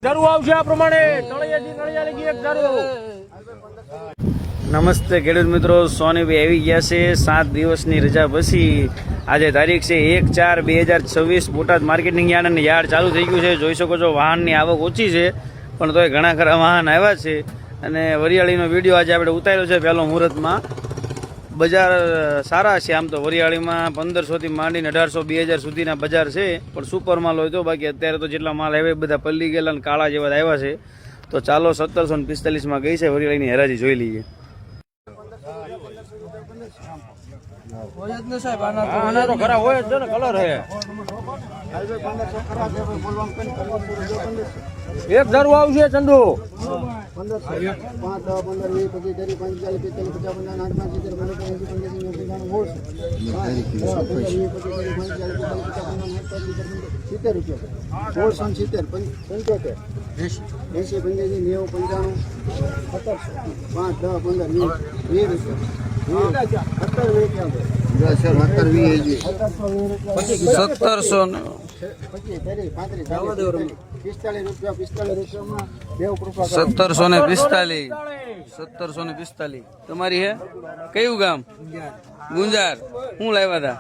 ધારું આવશે આ પ્રમાણે તળિયાથી તળિયા લગી એક ધારું. નમસ્તે ખેડૂત મિત્રો, સોનીભાઈ આવી ગયા છે 7 દિવસની રજા પછી. આજે તારીખ છે 1/4/2026. બોટાદ માર્કેટિંગ યાર્ડ અને યાર્ડ ચાલુ થઈ ગયું છે. જોઈ શકો છો વાહનની આવક ઓછી છે, પણ તોય ઘણા ખરા વાહન આવ્યા છે. અને વરિયાળીનો વિડીયો આજે આપણે ઉતાર્યો છે પહેલો મુહૂર્તમાં. બજાર સારા છે આમ તો. વરિયાળીમાં 1500 થી માંડીને 1800-2000 સુધીના બજાર છે, પણ સુપર માલ હોય તો. બાકી અત્યારે તો જેટલા માલ આવ્યા બધા પલ્લી ગયેલા અને કાળા જેવા આવ્યા છે. તો ચાલો 1745 ગઈ છે વરિયાળીની હરાજી જોઈ લઈએ. આના તો ખરા હોય જ ને, કલર હે. એક ધારું આવશે ચંદુ. ₹1745 તમારી હે? કયું ગામ? ગુંજાર. શું લાવ્યા હતા?